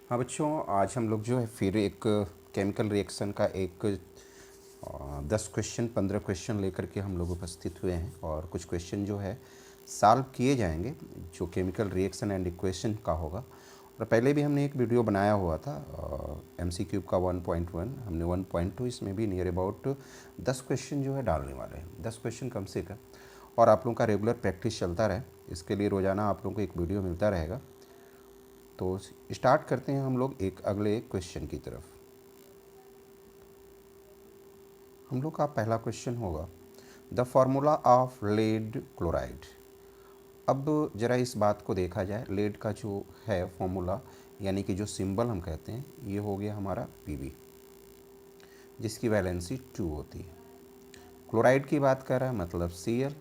हाँ बच्चों, आज हम लोग जो है फिर एक केमिकल रिएक्शन का एक 10 क्वेश्चन 15 क्वेश्चन लेकर के हम लोग उपस्थित हुए हैं और कुछ क्वेश्चन जो है सॉल्व किए जाएंगे जो केमिकल रिएक्शन एंड इक्वेशन का होगा। और पहले भी हमने एक वीडियो बनाया हुआ था MCQ का 1.1, हमने 1.2 इसमें भी नियर अबाउट 10 क्वेश्चन जो है डालने वाले हैं, 10 क्वेश्चन कम से कम। और आप लोगों का रेगुलर प्रैक्टिस चलता रहे, इसके लिए रोज़ाना आप लोगों को एक वीडियो मिलता रहेगा। तो स्टार्ट करते हैं हम लोग एक अगले क्वेश्चन की तरफ। हम लोग का पहला क्वेश्चन होगा the formula of lead chloride. अब ज़रा इस बात को देखा जाए, लेड का जो है फॉर्मूला यानी कि जो सिंबल हम कहते हैं, ये हो गया हमारा Pb जिसकी वैलेंसी 2 होती है। क्लोराइड की बात कर रहा है मतलब Cl,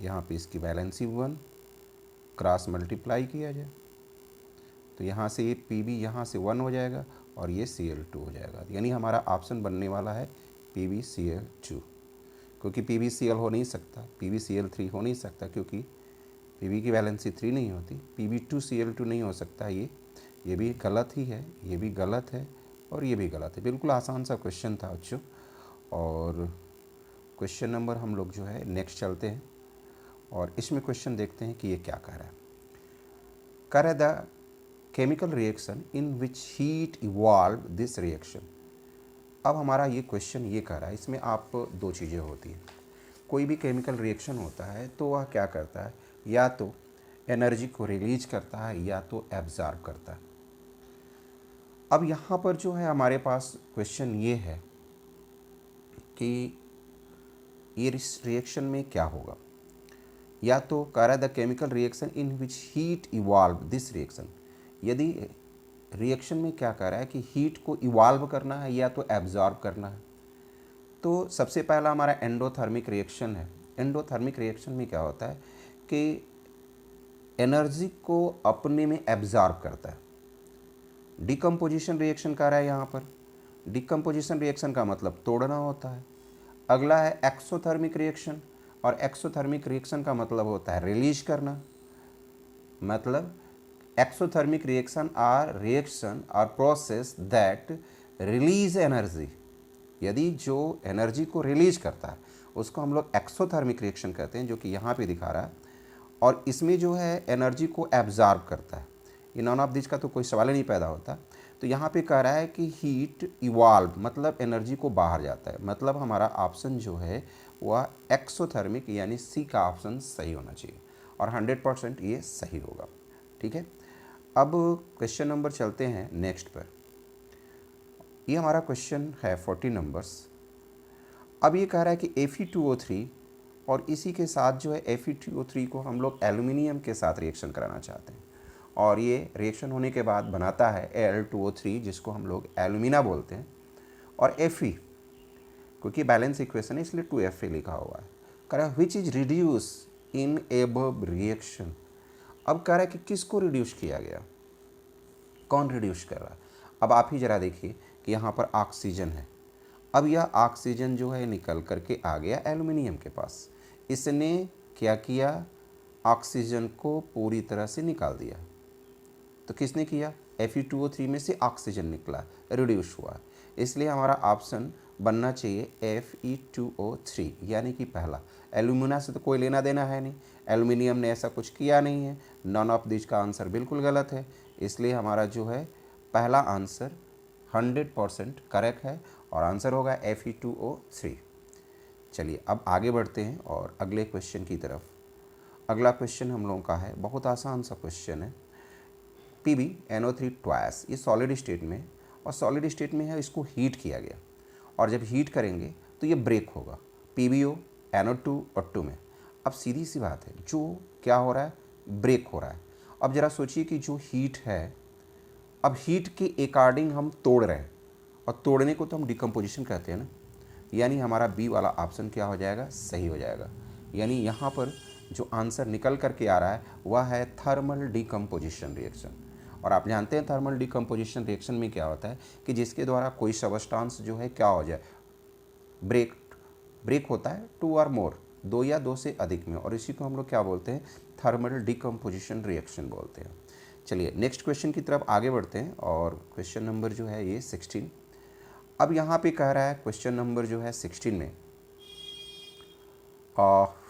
यहाँ पे इसकी वैलेंसी 1, क्रॉस मल्टीप्लाई किया जाए तो यहाँ से ये Pb यहाँ से 1 हो जाएगा और ये Cl2 हो जाएगा। यानी हमारा ऑप्शन बनने वाला है PbCl2, क्योंकि PbCl हो नहीं सकता, PbCl3 हो नहीं सकता क्योंकि Pb की वैलेंसी 3 नहीं होती, Pb2Cl2 नहीं हो सकता। ये भी गलत ही है, ये भी गलत है और ये भी गलत है। बिल्कुल आसान सा क्वेश्चन था बच्चों। और क्वेश्चन नंबर हम लोग जो है नेक्स्ट चलते हैं और इसमें क्वेश्चन देखते हैं कि ये क्या कह रहा है। कह रहा है the chemical reaction in which heat evolve this reaction. अब हमारा ये क्वेश्चन ये कह रहा है, इसमें आप दो चीज़ें होती हैं। कोई भी केमिकल रिएक्शन होता है तो वह क्या करता है, या तो एनर्जी को रिलीज करता है या तो एब्जॉर्ब करता है। अब यहाँ पर जो है हमारे पास क्वेश्चन ये है कि ये इस रिएक्शन में क्या होगा। या तो कह रहा है the chemical reaction in which heat evolve this reaction. यदि रिएक्शन में क्या कह रहा है कि हीट को इवॉल्व करना है या तो एब्जॉर्ब करना है, तो सबसे पहला हमारा एंडोथर्मिक रिएक्शन है। एंडोथर्मिक रिएक्शन में क्या होता है कि एनर्जी को अपने में एब्जॉर्ब करता है। डिकम्पोजिशन रिएक्शन कह रहा है यहाँ पर, डिकम्पोजिशन रिएक्शन का मतलब तोड़ना होता है। अगला है एक्सोथर्मिक रिएक्शन, और एक्सोथर्मिक रिएक्शन का मतलब होता है रिलीज करना। मतलब exothermic reaction are process that release energy। यदि जो एनर्जी को रिलीज करता है उसको हम लोग एक्सोथर्मिक रिएक्शन कहते हैं, जो कि यहाँ पे दिखा रहा है। और इसमें जो है एनर्जी को एब्जॉर्ब करता है। ये नॉन ऑफ दिस का तो कोई सवाल ही नहीं पैदा होता। तो यहाँ पे कह रहा है कि हीट इवॉल्व मतलब एनर्जी को बाहर जाता है। मतलब हमारा ऑप्शन जो है वह एक्सोथर्मिक यानी सी का ऑप्शन सही होना चाहिए और 100% ये सही होगा। ठीक है, अब क्वेश्चन नंबर चलते हैं नेक्स्ट पर। ये हमारा क्वेश्चन है 40 नंबर्स। अब ये कह रहा है कि Fe2O3 और इसी के साथ जो है Fe2O3 को हम लोग एल्यूमिनियम के साथ रिएक्शन कराना चाहते हैं और ये रिएक्शन होने के बाद बनाता है Al2O3 जिसको हम लोग एल्यूमिना बोलते हैं। और Fe क्योंकि बैलेंस इक्वेशन है इसलिए 2Fa लिखा हुआ है। कह रहा है which is reduce in above reaction. अब कह रहा है कि किसको रिड्यूस किया गया, कौन रिड्यूस कर रहा है। अब आप ही ज़रा देखिए कि यहाँ पर ऑक्सीजन है। अब यह ऑक्सीजन जो है निकल करके आ गया एल्युमिनियम के पास। इसने क्या किया, ऑक्सीजन को पूरी तरह से निकाल दिया। तो किसने किया, Fe2O3 में से ऑक्सीजन निकला, रिड्यूस हुआ। इसलिए हमारा ऑप्शन बनना चाहिए Fe2O3 यानी कि पहला। एल्यूमिना से तो कोई लेना देना है नहीं, एल्युमिनियम ने ऐसा कुछ किया नहीं है। नॉन ऑफ दिस का आंसर बिल्कुल गलत है, इसलिए हमारा जो है पहला आंसर 100% करेक्ट है और आंसर होगा Fe2O3। चलिए अब आगे बढ़ते हैं और अगले क्वेश्चन की तरफ। अगला क्वेश्चन हम लोगों का है, बहुत आसान सा क्वेश्चन है। PbNO3 ट्वाइस, ये सॉलिड स्टेट में और सॉलिड स्टेट में है, इसको हीट किया गया और जब हीट करेंगे तो ये ब्रेक होगा PbO NO2 और 2 में। अब सीधी सी बात है, जो क्या हो रहा है, ब्रेक हो रहा है। अब ज़रा सोचिए कि जो हीट है, अब हीट के अकॉर्डिंग हम तोड़ रहे हैं और तोड़ने को तो हम डिकम्पोजिशन कहते हैं ना। यानी हमारा बी वाला ऑप्शन क्या हो जाएगा, सही हो जाएगा। यानी यहाँ पर जो आंसर निकल करके आ रहा है वह है थर्मल डिकम्पोजिशन रिएक्शन। और आप जानते हैं थर्मल डिकम्पोजिशन रिएक्शन में क्या होता है कि जिसके द्वारा कोई सबस्टांस जो है क्या हो जाए, ब्रेक होता है 2 और मोर, 2 या 2 से अधिक में, और इसी को हम लोग क्या बोलते हैं, थर्मल डिकम्पोजिशन रिएक्शन बोलते हैं। चलिए नेक्स्ट क्वेश्चन की तरफ आगे बढ़ते हैं और क्वेश्चन नंबर जो है ये 16। अब यहाँ पे कह रहा है क्वेश्चन नंबर जो है 16 में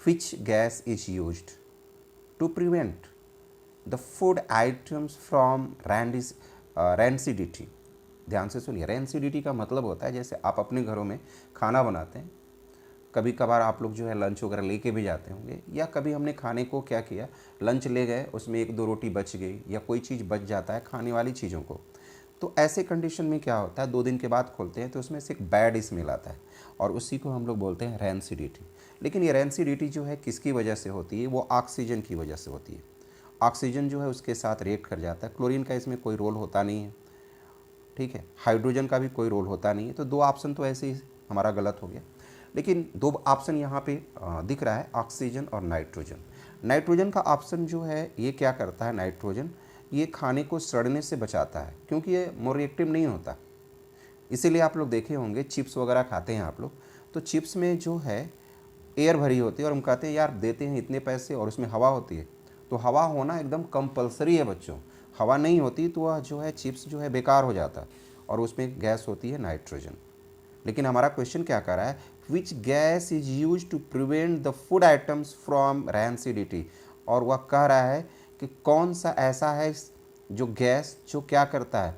which gas is used to prevent the food items from rancidity। ध्यान से सुनिए, रेंसिडिटी का मतलब होता है जैसे आप अपने घरों में खाना बनाते हैं, कभी कभार आप लोग जो है लंच वगैरह लेके भी जाते होंगे, या कभी हमने खाने को क्या किया, लंच ले गए, उसमें एक दो रोटी बच गई या कोई चीज़ बच जाता है खाने वाली चीज़ों को, तो ऐसे कंडीशन में क्या होता है 2 दिन के बाद खोलते हैं तो उसमें से एक बैड स्मेल आता है और उसी को हम लोग बोलते हैं रेंसिडिटी। लेकिन ये रेंसिडिटी जो है किसकी वजह से होती है, वो ऑक्सीजन की वजह से होती है। ऑक्सीजन जो है उसके साथ रिएक्ट कर जाता है, क्लोरीन का इसमें कोई रोल होता नहीं है, ठीक है, हाइड्रोजन का भी कोई रोल होता नहीं है। तो 2 ऑप्शन तो ऐसे ही हमारा गलत हो गया, लेकिन 2 ऑप्शन यहाँ पे दिख रहा है, ऑक्सीजन और नाइट्रोजन। नाइट्रोजन का ऑप्शन जो है ये क्या करता है, नाइट्रोजन ये खाने को सड़ने से बचाता है क्योंकि ये मोर रिएक्टिव नहीं होता। इसीलिए आप लोग देखे होंगे चिप्स वगैरह खाते हैं आप लोग, तो चिप्स में जो है एयर भरी होती है और हम कहते हैं यार देते हैं इतने पैसे और उसमें हवा होती है, तो हवा होना एकदम कंपलसरी है बच्चों। हवा नहीं होती तो वह जो है चिप्स जो है बेकार हो जाता है और उसमें गैस होती है नाइट्रोजन। लेकिन हमारा क्वेश्चन क्या कर रहा है, which gas is use to prevent the food items from rancidity, और वह कह रहा है कि कौन सा ऐसा है जो गैस जो क्या करता है,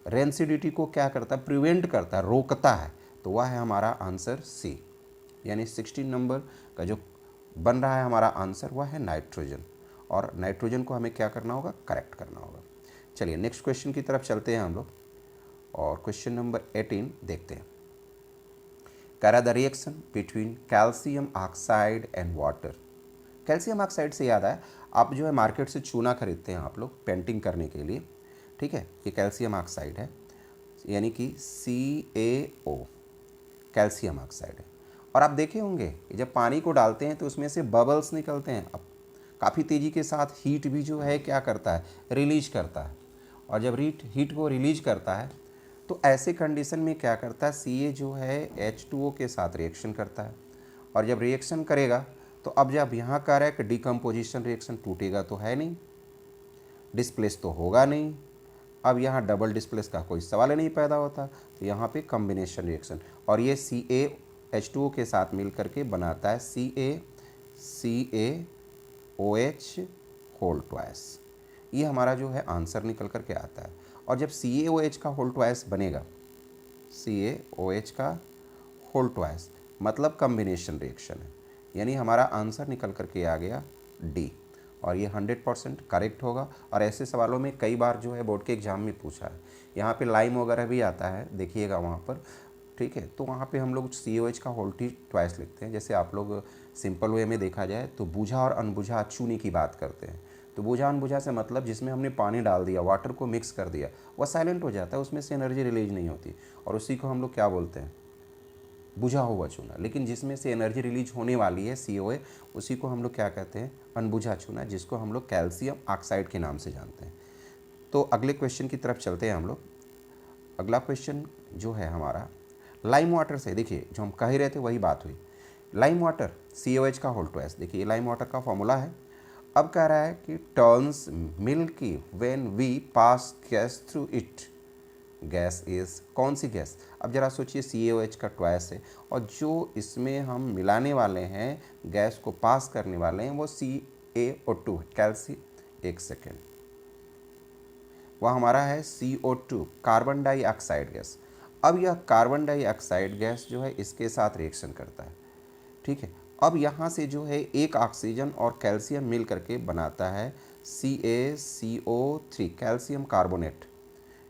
रेंसिडिटी को क्या करता है, प्रिवेंट करता है, रोकता है। तो वह है हमारा आंसर सी, यानी 16 नंबर का जो बन रहा है हमारा आंसर वह है नाइट्रोजन, और नाइट्रोजन को हमें क्या करना होगा, करेक्ट करना होगा। चलिए नेक्स्ट क्वेश्चन की तरफ चलते हैं हम लोग और क्वेश्चन नंबर 18 देखते हैं। कह रहा the reaction between calcium oxide and water. Calcium oxide से याद आया, आप जो है मार्केट से चूना खरीदते हैं आप लोग पेंटिंग करने के लिए, ठीक है, ये कैल्शियम ऑक्साइड है, यानी कि CaO कैल्शियम ऑक्साइड है। और आप देखे होंगे कि जब पानी को डालते हैं तो उसमें से बबल्स निकलते हैं, अब काफ़ी तेज़ी के साथ हीट भी जो है क्या करता है, रिलीज करता है। और जब हीट को रिलीज करता है तो ऐसे कंडीशन में क्या करता है, Ca जो है H2O के साथ रिएक्शन करता है, और जब रिएक्शन करेगा तो अब जब यहाँ कह रहा है कि डिकम्पोजिशन रिएक्शन, टूटेगा तो है नहीं, डिस्प्लेस तो होगा नहीं, अब यहाँ डबल डिस्प्लेस का कोई सवाल ही नहीं पैदा होता, तो यहाँ पे कॉम्बिनेशन रिएक्शन, और ये CaH2O के साथ मिल करके बनाता है CaCaOH होल ट्वाइस। ये हमारा जो है आंसर निकल करके आता है। और जब CaOH का होल ट्वाइस बनेगा, CaOH का होल ट्वाइस मतलब कॉम्बिनेशन रिएक्शन है, यानी हमारा आंसर निकल करके आ गया डी, और ये 100% करेक्ट होगा। और ऐसे सवालों में कई बार जो है बोर्ड के एग्जाम में पूछा है, यहाँ पे लाइम वगैरह भी आता है, देखिएगा वहाँ पर, ठीक है, तो वहाँ पे हम लोग CaOH का होल ट्वाइस लिखते हैं। जैसे आप लोग सिंपल वे में देखा जाए तो बूझा और अनबुझा चूने की बात करते हैं, तो बूझा अनबुझा से मतलब जिसमें हमने पानी डाल दिया, वाटर को मिक्स कर दिया, वह साइलेंट हो जाता है, उसमें से एनर्जी रिलीज नहीं होती, और उसी को हम लोग क्या बोलते हैं, बुझा हुआ चूना। लेकिन जिसमें से एनर्जी रिलीज होने वाली है CaOA, उसी को हम लोग क्या कहते हैं, अनबुझा चूना, जिसको हम लोग कैल्शियम ऑक्साइड के नाम से जानते हैं। तो अगले क्वेश्चन की तरफ चलते हैं हम लोग। अगला क्वेश्चन जो है हमारा लाइम वाटर से, देखिए जो हम कह ही रहे थे वही बात हुई, लाइम वाटर CaOH का होल ट्वाइस, देखिए लाइम वाटर का फॉर्मूला है। अब कह रहा है कि turns milky when we pass gas through it, gas is कौन सी गैस, अब जरा सोचिए CaOH का ट्वाइस है और जो इसमें हम मिलाने वाले हैं, गैस को पास करने वाले हैं, वो CaO2 है, कैल्शियम, एक सेकेंड, वह हमारा है CO2 कार्बन डाइऑक्साइड गैस। अब यह कार्बन डाइऑक्साइड गैस जो है इसके साथ रिएक्शन करता है, ठीक है। अब यहाँ से जो है एक ऑक्सीजन और कैल्शियम मिल करके बनाता है CaCO3 कैल्शियम कार्बोनेट,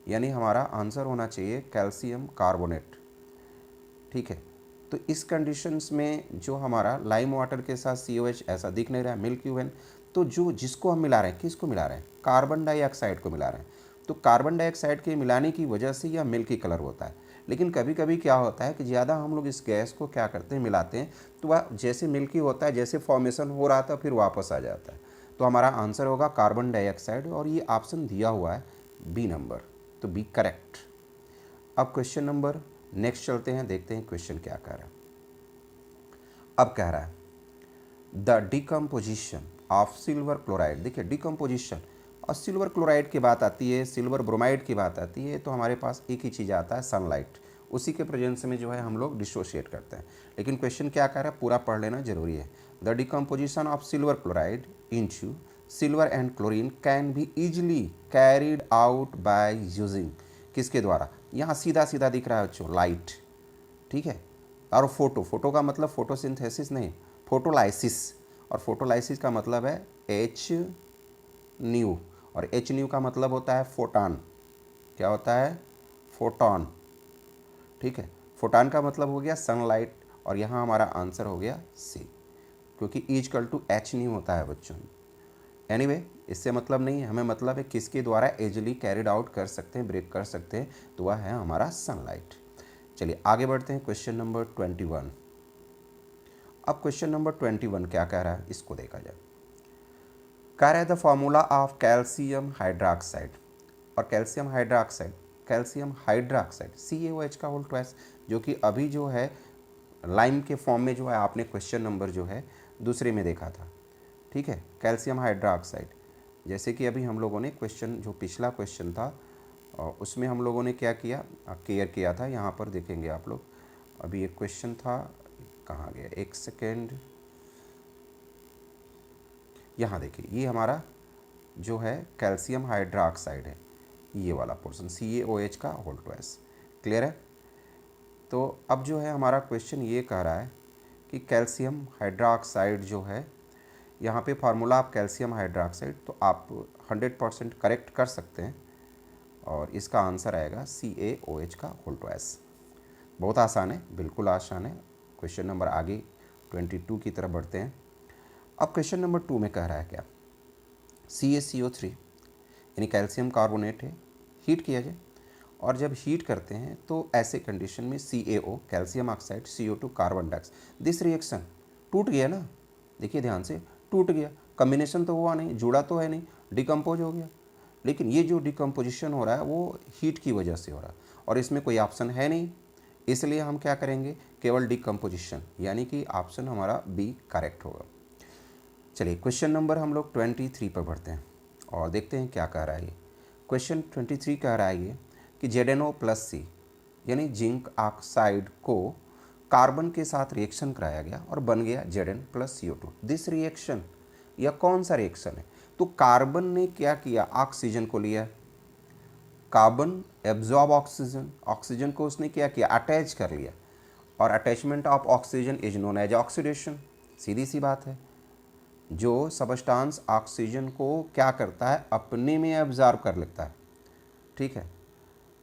यानी हमारा आंसर होना चाहिए कैल्शियम कार्बोनेट, ठीक है। तो इस कंडीशंस में जो हमारा लाइम वाटर के साथ CaOH ऐसा दिख नहीं रहा है, मिल्की वे, तो जो जिसको हम मिला रहे हैं, किसको मिला रहे हैं, कार्बन डाइऑक्साइड को मिला रहे हैं, तो कार्बन डाइऑक्साइड के मिलाने की वजह से यह मिल्की कलर होता है। लेकिन कभी कभी क्या होता है कि ज़्यादा हम लोग इस गैस को क्या करते हैं, मिलाते हैं, तो वह जैसे मिल्की होता है, जैसे फॉर्मेशन हो रहा था फिर वापस आ जाता है। तो हमारा आंसर होगा कार्बन डाइऑक्साइड, और ये ऑप्शन दिया हुआ है बी नंबर, तो बी करेक्ट। अब क्वेश्चन नंबर नेक्स्ट चलते हैं, देखते हैं क्वेश्चन क्या कह रहा है। अब कह रहा है the decomposition of silver chloride, देखिए डिकम्पोजिशन और सिल्वर क्लोराइड की बात आती है, सिल्वर ब्रोमाइड की बात आती है, तो हमारे पास एक ही चीज़ आता है, सनलाइट। उसी के प्रेजेंस में जो है हम लोग डिसोशिएट करते हैं। लेकिन क्वेश्चन क्या कह रहा है, पूरा पढ़ लेना जरूरी है। The decomposition of silver chloride into silver and chlorine can be easily carried out by using, किसके द्वारा, यहाँ सीधा सीधा दिख रहा है बच्चों, लाइट। ठीक है, और फोटो का मतलब फोटोसिंथेसिस नहीं, फोटोलाइसिस। और फोटोलाइसिस का मतलब है एच न्यू, और एच न्यू का मतलब होता है फोटॉन। क्या होता है, फोटॉन। ठीक है, फोटॉन का मतलब हो गया सनलाइट, और यहाँ हमारा आंसर हो गया सी, क्योंकि इजकल टू एच न्यू होता है बच्चों। एनीवे, इससे मतलब नहीं है, हमें मतलब है किसके द्वारा एजिली कैरिड आउट कर सकते हैं, ब्रेक कर सकते हैं, तो वह है हमारा सनलाइट। चलिए आगे बढ़ते हैं, क्वेश्चन नंबर 21। अब क्वेश्चन नंबर 21 क्या कह रहा है, इसको देखा जाए। कह रहा है the formula of calcium hydroxide, और calcium hydroxide, calcium hydroxide CaOH का होल ट्वाइस, जो कि अभी जो है लाइम के फॉर्म में जो है आपने क्वेश्चन नंबर जो है दूसरे में देखा था। ठीक है, कैल्शियम हाइड्रोक्साइड, जैसे कि अभी हम लोगों ने क्वेश्चन, जो पिछला क्वेश्चन था उसमें हम लोगों ने क्या किया, केयर किया था। यहाँ पर देखेंगे आप लोग, अभी एक क्वेश्चन था, कहाँ गया, एक सेकेंड, यहाँ देखिए, ये हमारा जो है कैल्शियम हाइड्रोक्साइड है, ये वाला पोर्शन CaOH का होल ट्वाइस। क्लियर है। तो अब जो है हमारा क्वेश्चन ये कह रहा है कि कैल्शियम हाइड्रोक्साइड जो है, यहाँ पे फार्मूला ऑफ कैल्शियम हाइड्रोक्साइड, तो आप 100% करेक्ट कर सकते हैं, और इसका आंसर आएगा CaOH का होल ट्वाइस। बहुत आसान है, बिल्कुल आसान है। क्वेश्चन नंबर आगे 22 की तरफ बढ़ते हैं। अब क्वेश्चन नंबर 2 में कह रहा है क्या, CaCO3 यानी कैल्शियम कार्बोनेट है, हीट किया जाए, और जब हीट करते हैं तो ऐसे कंडीशन में CaO calcium oxide CO2 carbon dioxide, this reaction टूट गया ना, देखिए ध्यान से, टूट गया, कम्बिनेशन तो हुआ नहीं, जुड़ा तो है नहीं, डिकम्पोज हो गया। लेकिन ये जो डिकम्पोजिशन हो रहा है वो हीट की वजह से हो रहा है, और इसमें कोई ऑप्शन है नहीं, इसलिए हम क्या करेंगे, केवल डिकम्पोजिशन, यानी कि ऑप्शन हमारा बी करेक्ट होगा। चलिए क्वेश्चन नंबर हम लोग 23 पर बढ़ते हैं और देखते हैं क्या कह रहा है ये। क्वेश्चन 23 कह रहा है ये कि ZnO+C यानी जिंक ऑक्साइड को कार्बन के साथ रिएक्शन कराया गया और बन गया Zn+CO2। दिस रिएक्शन, यह कौन सा रिएक्शन है, तो कार्बन ने क्या किया, ऑक्सीजन को लिया, कार्बन एब्जॉर्ब ऑक्सीजन, ऑक्सीजन को उसने क्या किया, अटैच कर लिया, और attachment of oxygen is known as oxidation. सीधी सी बात है, जो सबस्टांस ऑक्सीजन को क्या करता है, अपने में एब्जॉर्ब कर लेता है। ठीक है,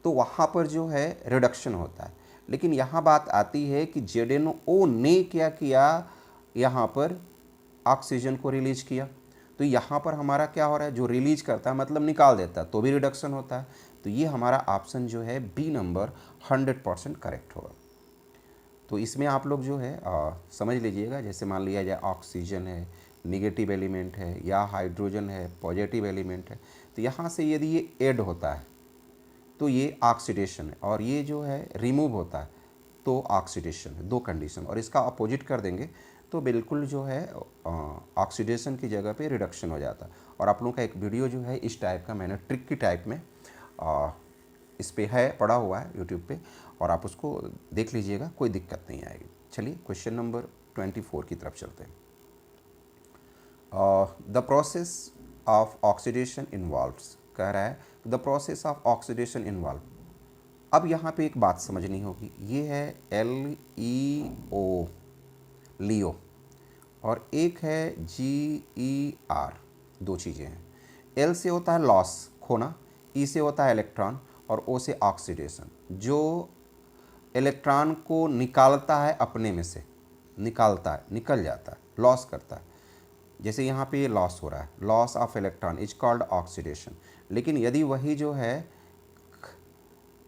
तो वहाँ पर जो है रिडक्शन होता है। लेकिन यहाँ बात आती है कि ZnO ने क्या किया, यहाँ पर ऑक्सीजन को रिलीज किया, तो यहाँ पर हमारा क्या हो रहा है, जो रिलीज करता है मतलब निकाल देता है, तो भी रिडक्शन होता है। तो ये हमारा ऑप्शन जो है बी नंबर 100% करेक्ट होगा। तो इसमें आप लोग जो है समझ लीजिएगा, जैसे मान लिया जाए ऑक्सीजन है, निगेटिव एलिमेंट है, या हाइड्रोजन है, पॉजिटिव एलिमेंट है, तो यहाँ से यदि ये ऐड होता है तो ये ऑक्सीडेशन है, और ये जो है रिमूव होता है तो ऑक्सीडेशन है, दो कंडीशन, और इसका अपोजिट कर देंगे तो बिल्कुल जो है ऑक्सीडेशन की जगह पे रिडक्शन हो जाता है। और आप लोगों का एक वीडियो जो है इस टाइप का मैंने ट्रिक की टाइप में इस पे है, पड़ा हुआ है यूट्यूब पे, और आप उसको देख लीजिएगा, कोई दिक्कत नहीं आएगी। चलिए क्वेश्चन नंबर 24 की तरफ चलते हैं। The process of oxidation involves, कह रहा है the process of oxidation involve. अब यहाँ पे एक बात समझनी होगी, ये है LEO, लियो, और एक है GER, दो चीज़ें हैं। L से होता है लॉस, खोना, E से होता है इलेक्ट्रॉन, और O से ऑक्सीडेशन, जो इलेक्ट्रॉन को निकालता है अपने में से, निकालता है, निकल जाता है, लॉस करता है। जैसे यहाँ पे लॉस हो रहा है, loss of electron is called oxidation. लेकिन यदि वही जो है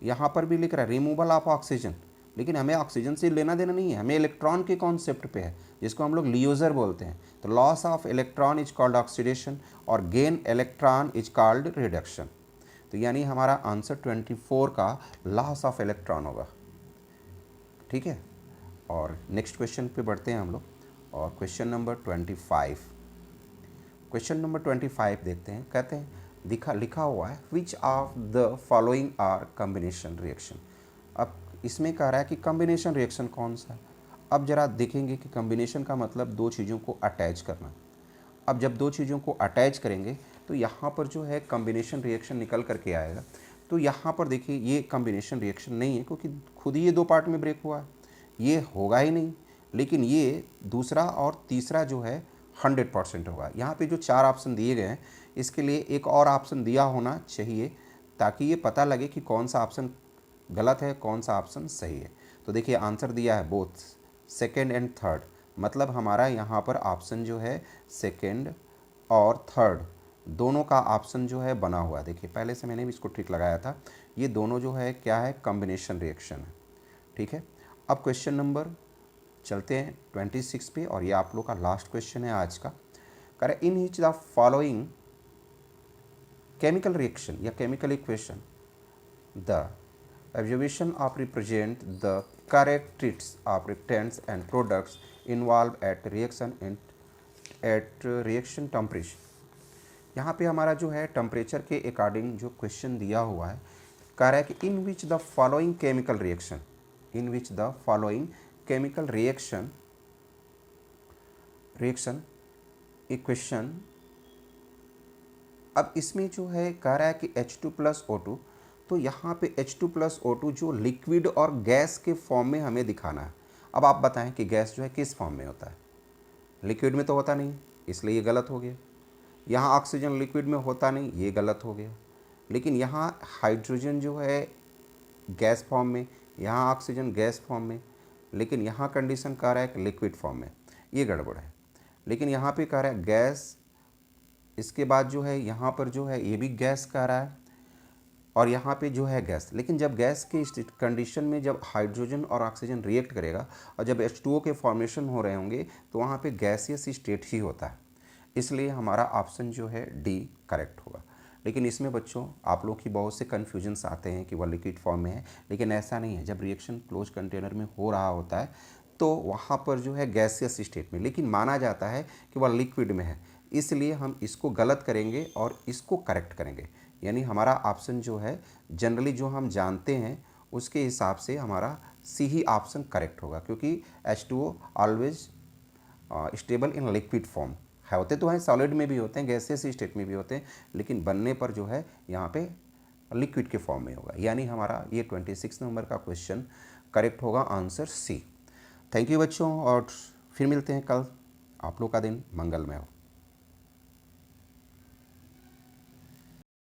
यहाँ पर भी लिख रहा है रिमूवल ऑफ ऑक्सीजन, लेकिन हमें ऑक्सीजन से लेना देना नहीं है, हमें इलेक्ट्रॉन के कॉन्सेप्ट पे है, जिसको हम लोग लियोजर बोलते हैं। तो loss of electron is called oxidation, और gain electron is called reduction. तो यानी हमारा आंसर 24 का लॉस ऑफ इलेक्ट्रॉन होगा। ठीक है, और नेक्स्ट क्वेश्चन पे बढ़ते हैं हम लोग, और क्वेश्चन नंबर 25। क्वेश्चन नंबर 25 देखते हैं। कहते हैं लिखा हुआ है which of the following are combination reaction. अब इसमें कह रहा है कि कॉम्बिनेशन रिएक्शन कौन सा है। अब जरा देखेंगे कि कॉम्बिनेशन का मतलब दो चीज़ों को अटैच करना। अब जब दो चीज़ों को अटैच करेंगे तो यहाँ पर जो है कॉम्बिनेशन रिएक्शन निकल करके आएगा। तो यहाँ पर देखिए ये कॉम्बिनेशन रिएक्शन नहीं है क्योंकि खुद ही ये दो पार्ट में ब्रेक हुआ है, ये होगा ही नहीं। लेकिन ये दूसरा और तीसरा जो है 100% होगा। यहाँ पे जो चार ऑप्शन दिए गए हैं इसके लिए एक और ऑप्शन दिया होना चाहिए ताकि ये पता लगे कि कौन सा ऑप्शन गलत है कौन सा ऑप्शन सही है। तो देखिए आंसर दिया है बोथ सेकेंड एंड थर्ड, मतलब हमारा यहाँ पर ऑप्शन जो है सेकेंड और थर्ड दोनों का ऑप्शन जो है बना हुआ है। देखिए पहले से मैंने भी इसको ट्रिक लगाया था, ये दोनों जो है क्या है, कॉम्बिनेशन रिएक्शन है। ठीक है, अब क्वेश्चन नंबर चलते हैं 26 पे, और ये आप लोग का लास्ट क्वेश्चन है आज का। कह रहे in each the following chemical reaction या chemical equation the observation of represent the characteristics of reactants and products involved at reaction temperature। यहाँ पे हमारा जो है टेम्परेचर के अकॉर्डिंग जो क्वेश्चन दिया हुआ है, कह रहा है कि in which the following chemical reaction, in which the following chemical reaction equation. अब इसमें जो है कह रहा है कि H2+O2, तो यहाँ पे H2+O2 जो लिक्विड और गैस के फॉर्म में हमें दिखाना है। अब आप बताएं कि गैस जो है किस फॉर्म में होता है, लिक्विड में तो होता नहीं, इसलिए ये गलत हो गया। यहाँ ऑक्सीजन लिक्विड में होता नहीं, ये गलत हो गया। लेकिन यहाँ हाइड्रोजन जो है गैस फॉर्म में, यहाँ ऑक्सीजन गैस फॉर्म में, लेकिन यहाँ कंडीशन कह रहा है कि लिक्विड फॉर्म में, ये गड़बड़ है। लेकिन यहाँ पे कह रहा है गैस, इसके बाद जो है यहाँ पर जो है ये भी गैस कह रहा है, और यहाँ पे जो है गैस। लेकिन जब गैस के कंडीशन में जब हाइड्रोजन और ऑक्सीजन रिएक्ट करेगा और जब H2O के फॉर्मेशन हो रहे होंगे तो वहाँ पे गैसियस स्टेट ही होता है, इसलिए हमारा ऑप्शन जो है डी करेक्ट होगा। लेकिन इसमें बच्चों आप लोग की बहुत से कन्फ्यूजन्स आते हैं कि वह लिक्विड फॉर्म में है, लेकिन ऐसा नहीं है। जब रिएक्शन क्लोज कंटेनर में हो रहा होता है तो वहाँ पर जो है गैसियस स्टेट में, लेकिन माना जाता है कि वह लिक्विड में है, इसलिए हम इसको गलत करेंगे और इसको करेक्ट करेंगे। यानी हमारा ऑप्शन जो है जनरली जो हम जानते हैं उसके हिसाब से हमारा सी ही ऑप्शन करेक्ट होगा, क्योंकि H2O always stable in liquid form है। होते तो हैं सॉलिड में भी होते हैं, गैसियस स्टेट में भी होते हैं, लेकिन बनने पर जो है यहाँ पे लिक्विड के फॉर्म में होगा। यानी हमारा ये 26 नंबर का क्वेश्चन करेक्ट होगा, आंसर सी। थैंक यू बच्चों, और फिर मिलते हैं कल। आप लोग का दिन मंगलमय हो।